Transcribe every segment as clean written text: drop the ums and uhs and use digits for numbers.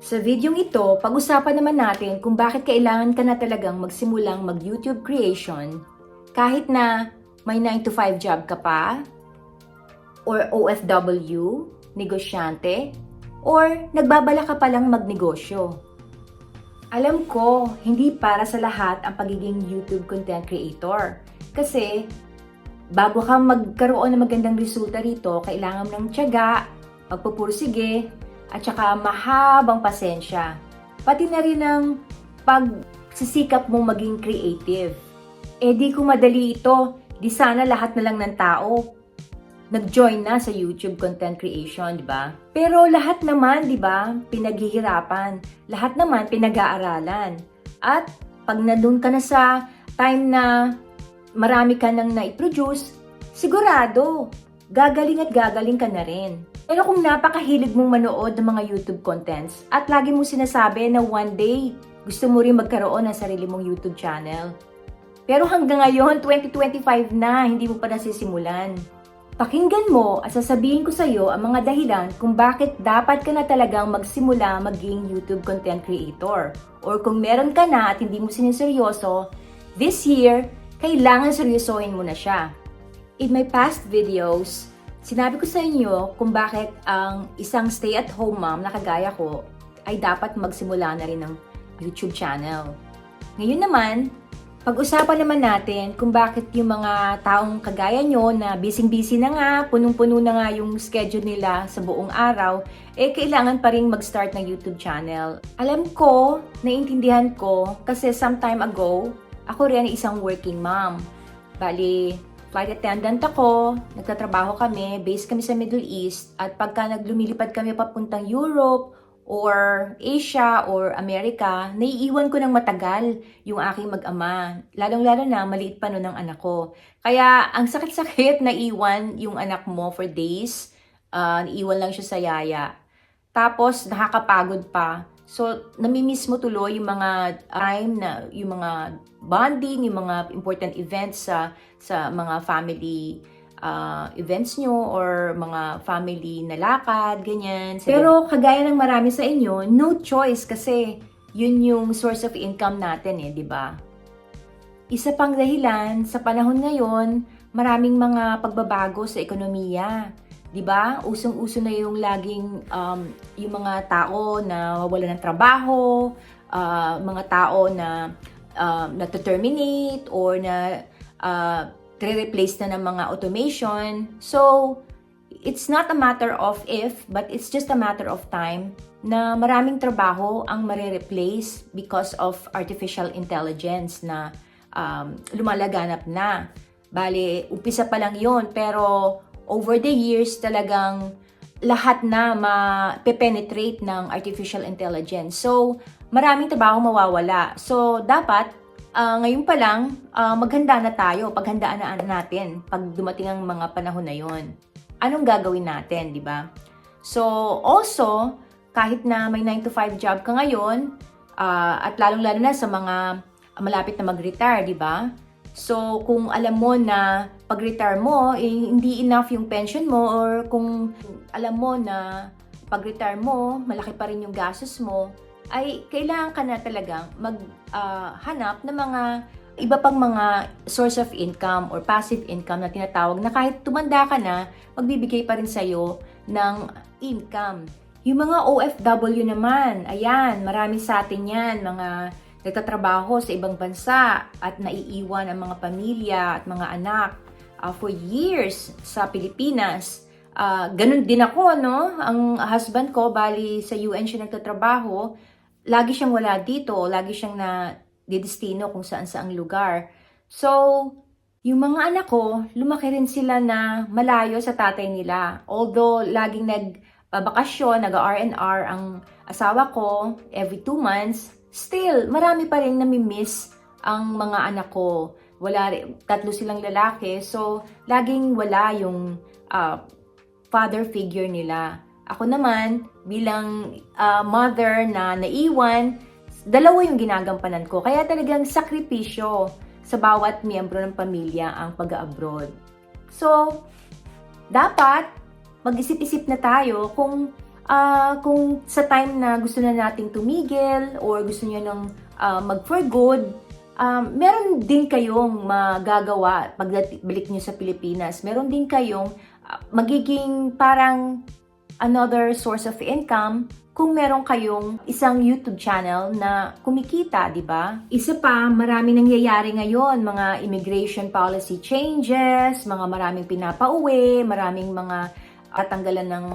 Sa videong ito, pag-usapan naman natin kung bakit kailangan ka na talagang magsimulang mag-YouTube creation kahit na may 9 to 5 job ka pa, or OFW, negosyante, or nagbabala ka palang magnegosyo. Alam ko, hindi para sa lahat ang pagiging YouTube content creator. Kasi, bago ka magkaroon ng magandang resulta rito, kailangan mo ng tiyaga, pagpupursige, at saka mahabang pasensya. Pati na rin ang pagsisikap mong maging creative. Eh di kung madali ito, di sana lahat na lang ng tao nag-join na sa YouTube content creation, di ba? Pero lahat naman, di ba, pinaghihirapan. Lahat naman pinag-aaralan. At pag nandun ka na sa time na marami ka nang na-produce, sigurado, gagaling at gagaling ka na rin. Pero kung napakahilig mong manood ng mga YouTube contents at lagi mong sinasabi na one day gusto mo rin magkaroon ng sarili mong YouTube channel. Pero hanggang ngayon, 2025 na, hindi mo pa nasisimulan. Pakinggan mo at sasabihin ko sa iyo ang mga dahilan kung bakit dapat ka na talagang magsimula maging YouTube content creator. Or kung meron ka na at hindi mo siniseryoso, this year, kailangan seryosohin mo na siya. In my past videos, sinabi ko sa inyo kung bakit ang isang stay-at-home mom na kagaya ko ay dapat magsimula na rin ng YouTube channel. Ngayon naman, pag-usapan naman natin kung bakit yung mga taong kagaya nyo na busy-busy na nga, punong-puno na nga yung schedule nila sa buong araw, eh kailangan pa rin mag-start ng YouTube channel. Alam ko, naiintindihan ko, kasi some time ago, ako rin isang working mom. Bali, flight attendant ako, nagtatrabaho kami, based kami sa Middle East, at pagka lumilipad kami papuntang Europe, or Asia, or America, naiiwan ko ng matagal yung aking mag-ama. Lalong-lalo na, maliit pa noon ang anak ko. Kaya, ang sakit-sakit na iwan yung anak mo for days. Naiiwan lang siya sa yaya. Tapos, nakakapagod pa. So, namimiss mo tuloy yung mga time na, yung mga bonding, yung mga important events sa mga family events nyo or mga family na lakad, ganyan. Pero kagaya ng marami sa inyo, no choice kasi yun yung source of income natin di ba? Isa pang dahilan, sa panahon ngayon, maraming mga pagbabago sa ekonomiya. Di ba? Usong-uso na yung laging yung mga tao na wala ng trabaho, mga tao na na-terminate or na replace na ng mga automation. So, it's not a matter of if, but it's just a matter of time na maraming trabaho ang marireplace because of artificial intelligence na lumalaganap na. Bale, umpisa pa lang yon, pero over the years talagang lahat na ma-penetrate ng artificial intelligence. So, maraming trabaho mawawala. So, dapat ngayon pa lang, maghanda na tayo, paghandaan na natin pag dumating ang mga panahon na yon. Anong gagawin natin, di ba? So, also, kahit na may 9 to 5 job ka ngayon, at lalong-lalo na sa mga malapit na mag-retire, di ba? So, kung alam mo na pag-retire mo, hindi enough yung pension mo, or kung alam mo na pag-retire mo, malaki pa rin yung gastos mo, ay kailangan ka na talagang maghanap ng mga iba pang mga source of income or passive income na tinatawag na kahit tumanda ka na, magbibigay pa rin sa'yo ng income. Yung mga OFW naman, ayan, marami sa atin yan, mga nagtatrabaho sa ibang bansa at naiiwan ang mga pamilya at mga anak for years sa Pilipinas. Ganun din ako, no? Ang husband ko, bali sa UN siya nagtatrabaho, lagi siyang wala dito, lagi siyang didestino kung saan-saang lugar. So, yung mga anak ko, lumaki rin sila na malayo sa tatay nila. Although, laging nagbabakasyon, nag-R&R ang asawa ko every 2 months, still, marami pa rin namimiss ang mga anak ko. Tatlo silang lalaki, so, laging wala yung father figure nila. Ako naman, bilang mother na naiwan, 2 yung ginagampanan ko. Kaya talagang sakripisyo sa bawat miyembro ng pamilya ang pag-abroad. So, dapat mag-isip-isip na tayo kung kung sa time na gusto na nating tumigil or gusto niyo nang mag for good, meron din kayong magagawa pagbalik niyo sa Pilipinas. Meron din kayong magiging parang another source of income kung meron kayong isang YouTube channel na kumikita, di ba? Isa pa, marami nangyayari ngayon, mga immigration policy changes, maraming pinapauwi, maraming mga tatanggalan ng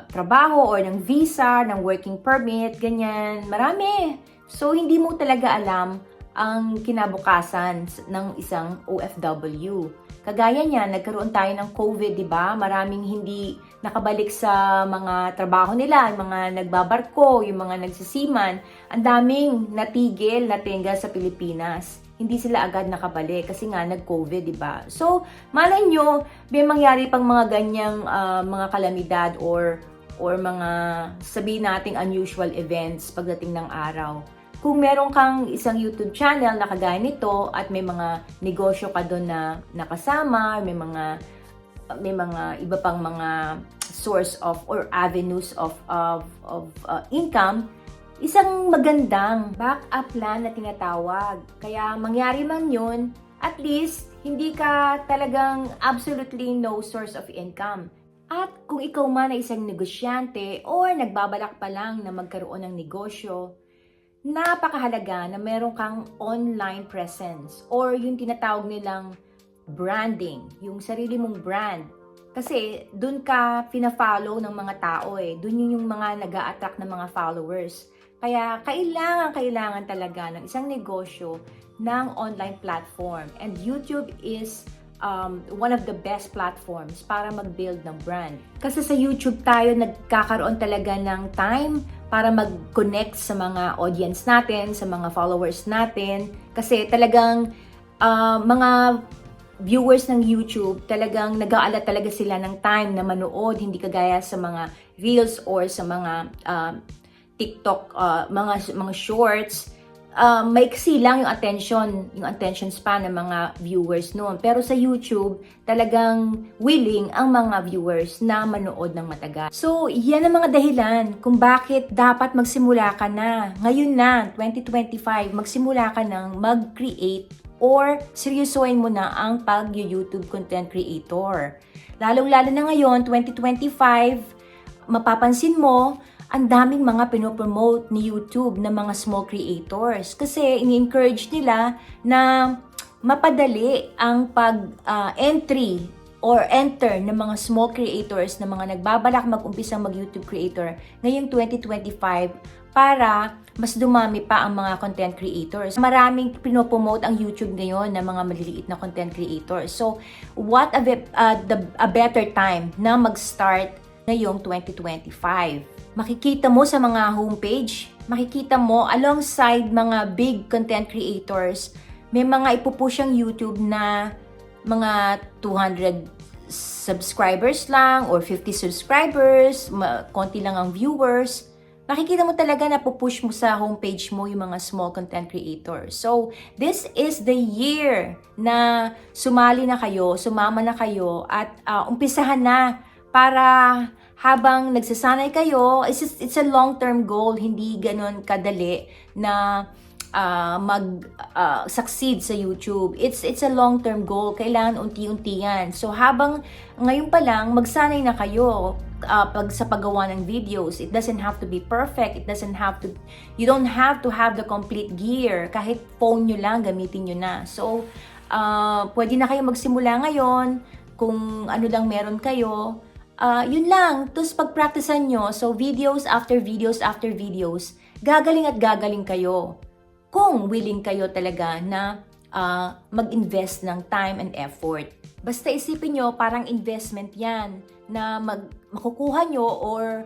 trabaho or ng visa, ng working permit, ganyan. Marami. So, hindi mo talaga alam ang kinabukasan ng isang OFW. Kagaya niya, nagkaroon tayo ng COVID, di ba? Maraming hindi nakabalik sa mga trabaho nila, yung mga nagbabarko, yung mga nagsisiman. Ang daming natigil, natinggal sa Pilipinas. Hindi sila agad nakabalik kasi nga nag-COVID, di ba? So, malay nyo, may mangyari pang mga ganyang mga kalamidad or mga sabihin nating unusual events pagdating ng araw. Kung meron kang isang YouTube channel na kagaya nito at may mga negosyo ka doon na nakasama, may mga iba pang mga source of or avenues of income, isang magandang backup plan na tinatawag. Kaya mangyari man yun, at least hindi ka talagang absolutely no source of income. At kung ikaw man ay isang negosyante or nagbabalak pa lang na magkaroon ng negosyo, napakahalaga na meron kang online presence or yung tinatawag nilang branding, yung sarili mong brand. Kasi dun ka pina-follow ng mga tao dun yung mga nag-a-attract ng mga followers. Kaya kailangan talaga ng isang negosyo ng online platform. And YouTube is one of the best platforms para mag-build ng brand. Kasi sa YouTube tayo nagkakaroon talaga ng time para mag-connect sa mga audience natin, sa mga followers natin. Kasi talagang mga viewers ng YouTube, talagang nag-aalat talaga sila ng time na manood, hindi kagaya sa mga reels or sa mga TikTok, mga shorts. Maiksi lang yung attention span ng mga viewers noon. Pero sa YouTube, talagang willing ang mga viewers na manood ng matagal. So, yan ang mga dahilan kung bakit dapat magsimula ka na. Ngayon na, 2025, magsimula ka nang mag-create or seryosohin mo na ang pag-YouTube content creator. Lalong-lalo na ngayon, 2025, mapapansin mo, ang daming mga pinopromote ni YouTube na mga small creators kasi ini-encourage nila na mapadali ang pag-entry or enter ng mga small creators na mga nagbabalak mag-umpisang mag-YouTube creator ngayong 2025 para mas dumami pa ang mga content creators. Maraming pinopromote ang YouTube ngayon ng mga maliliit na content creators. So, what a better time na mag-start ngayong 2025. Makikita mo sa mga homepage, makikita mo alongside mga big content creators, may mga ipupush ang YouTube na mga 200 subscribers lang or 50 subscribers, konti lang ang viewers. Makikita mo talaga na pupush mo sa homepage mo yung mga small content creators. So, this is the year na sumama na kayo at umpisahan na para habang nagsasanay kayo, it's a long-term goal, hindi ganun kadali na mag-succeed sa YouTube. It's a long-term goal, kailangan unti-unti yan. So habang ngayon pa lang, magsanay na kayo sa paggawa ng videos. It doesn't have to be perfect, you don't have to have the complete gear. Kahit phone nyo lang, gamitin nyo na. So, pwede na kayo magsimula ngayon, kung ano lang meron kayo. Yun lang, tapos pag-practicean nyo, so videos after videos after videos, gagaling at gagaling kayo. Kung willing kayo talaga na mag-invest ng time and effort. Basta isipin nyo, parang investment yan, na makukuha nyo or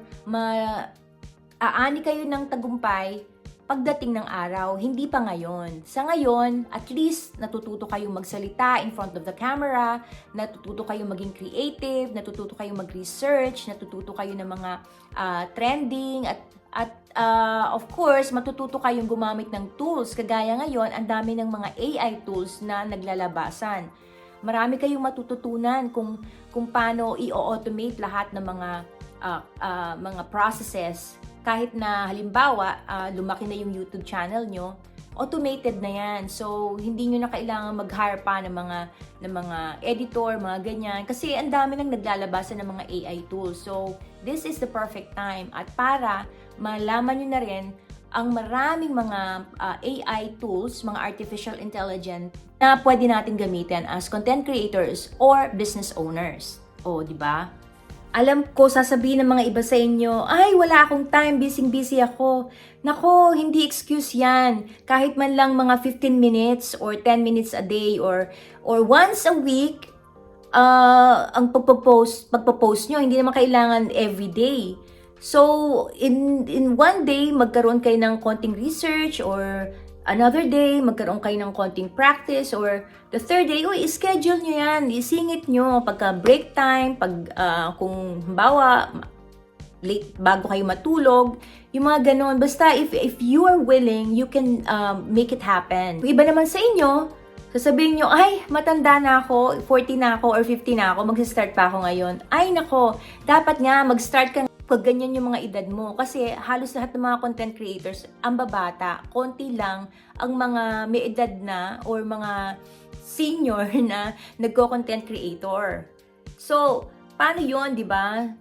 aani kayo ng tagumpay pagdating ng araw, hindi pa ngayon. Sa ngayon, at least natututo kayong magsalita in front of the camera, natututo kayong maging creative, natututo kayong mag-research, natututo kayo ng mga trending at of course, matututo kayong gumamit ng tools. Kagaya ngayon, ang dami ng mga AI tools na naglalabasan. Marami kayong matututunan kung paano i-automate lahat ng mga mga processes. Kahit na halimbawa, lumaki na yung YouTube channel nyo, automated na yan. So, hindi nyo na kailangan mag-hire pa ng mga editor, mga ganyan. Kasi ang dami nang naglalabasan ng mga AI tools. So, this is the perfect time. At para malaman nyo na rin ang maraming mga AI tools, mga artificial intelligence na pwede natin gamitin as content creators or business owners. O, di ba? Alam ko, sasabihin ng mga iba sa inyo, ay, wala akong time, busy ako. Nako, hindi excuse yan. Kahit man lang mga 15 minutes or 10 minutes a day or once a week, ang pagpo-post nyo, hindi naman kailangan every day. So, in one day, magkaroon kayo ng konting research or another day, magkaroon kayo ng konting practice or the third day, i-schedule nyo yan, isingit nyo pagka break time, kung halimbawa, late bago kayo matulog, yung mga ganon. Basta if you are willing, you can make it happen. Kung iba naman sa inyo, sasabihin nyo, ay, matanda na ako, 40 na ako or 50 na ako, mag-start pa ako ngayon. Ay, nako, dapat nga mag-start ka pag ganyan yung mga edad mo. Kasi halos lahat ng mga content creators, ang babata, konti lang ang mga may edad na or mga senior na nagko-content creator. So, paano yun, di ba?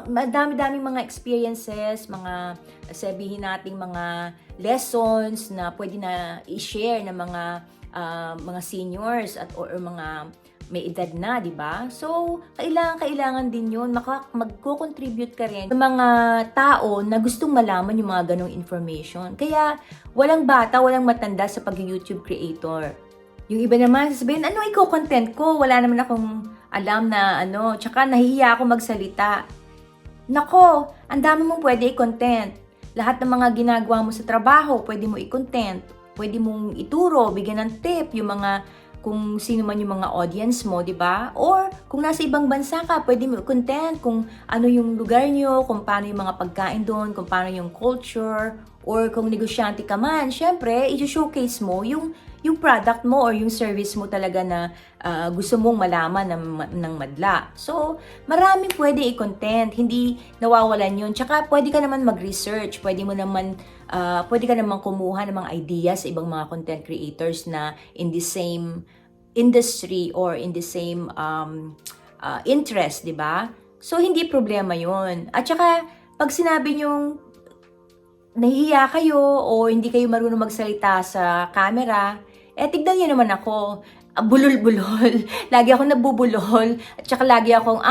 Madami-daming mga experiences, mga sabihin nating mga lessons na pwede na i-share ng mga seniors or mga may edad na, di ba? So, kailangan din yun. Magko-contribute ka rin sa mga tao na gustong malaman yung mga ganong information. Kaya, walang bata, walang matanda sa pag-YouTube creator. Yung iba naman, sasabihin, ano i-content ko? Wala naman akong alam na tsaka nahihiya ako magsalita. Nako, ang dami mong pwede i-content. Lahat ng mga ginagawa mo sa trabaho, pwede mo i-content. Pwede mong ituro, bigyan ng tip, yung mga kung sino man yung mga audience mo, di ba? Or kung nasa ibang bansa ka, pwede mo content kung ano yung lugar nyo, kung paano yung mga pagkain doon, kung paano yung culture, or kung negosyante ka man, syempre, i-showcase mo yung product mo or yung service mo talaga na gusto mong malaman ng madla. So, maraming pwede i-content, hindi nawawalan yun. Tsaka, pwede ka naman mag-research, pwede ka naman kumuha ng mga ideas sa ibang mga content creators na in the same industry or in the same interest, di ba? So, hindi problema yun. At saka, pag sinabi nyong nahihiya kayo o hindi kayo marunong magsalita sa camera, tignan niyo naman ako, bulol-bulol. Lagi akong nabubulol. At saka lagi akong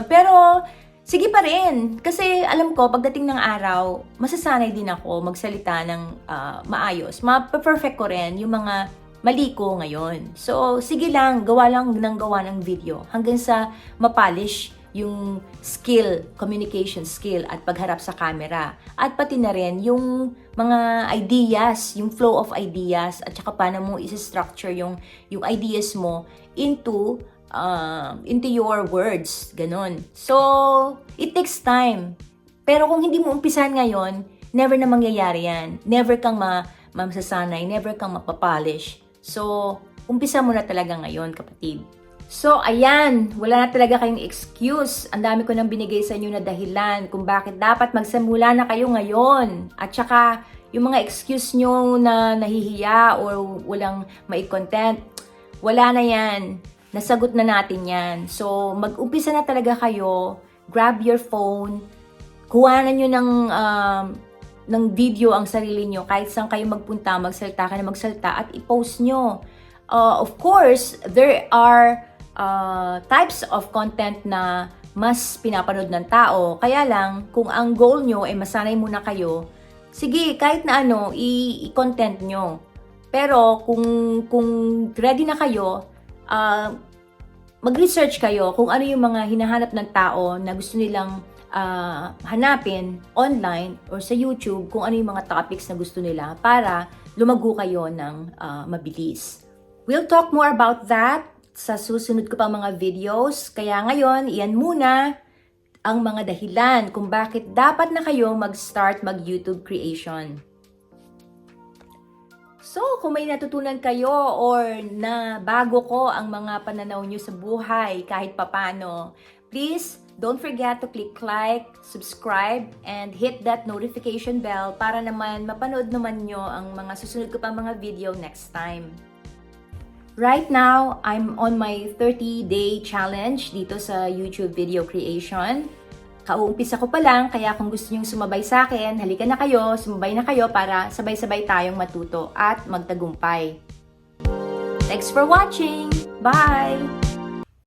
pero, sige pa rin. Kasi alam ko, pagdating ng araw, masasanay din ako magsalita ng maayos. Ma-perfect ko rin yung mga mali ko ngayon. So, sige lang, gawa ng video. Hanggang sa mapolish yung skill, communication skill at pagharap sa camera. At pati na rin yung mga ideas, yung flow of ideas at saka paano mo i-structure yung ideas mo into your words. Ganon. So, it takes time. Pero kung hindi mo umpisan ngayon, never na mangyayari yan. Never kang masasanay, never kang mapapolish. So, umpisa mo na talaga ngayon, kapatid. So, ayan, wala na talaga kayong excuse. Ang dami ko nang binigay sa inyo na dahilan kung bakit dapat magsimula na kayo ngayon. At saka, yung mga excuse nyo na nahihiya or walang mai-content, wala na yan. Nasagot na natin yan. So, mag-umpisa na talaga kayo. Grab your phone. Kuhanan nyo ng video ang sarili nyo. Kahit saan kayo magpunta, magsalita ka na magsalita at i-post nyo. Of course, there are types of content na mas pinapanood ng tao. Kaya lang, kung ang goal nyo ay masanay muna kayo, sige, kahit na i-content nyo. Pero kung ready na kayo, mag-research kayo kung ano yung mga hinahanap ng tao na gusto nilang hanapin online or sa YouTube, kung ano yung mga topics na gusto nila para lumago kayo ng mabilis. We'll talk more about that sa susunod ko pang mga videos. Kaya ngayon, iyan muna ang mga dahilan kung bakit dapat na kayo mag-start mag-YouTube creation. So, kung may natutunan kayo or na bago ko ang mga pananaw nyo sa buhay kahit papano, please Don't forget to click like, subscribe, and hit that notification bell para naman mapanood naman nyo ang mga susunod ko pang mga video next time. Right now, I'm on my 30-day challenge dito sa YouTube video creation. Kauumpisa ko pa lang, kaya kung gusto nyong sumabay sa akin, halika na kayo, sumabay na kayo para sabay-sabay tayong matuto at magtagumpay. Thanks for watching! Bye!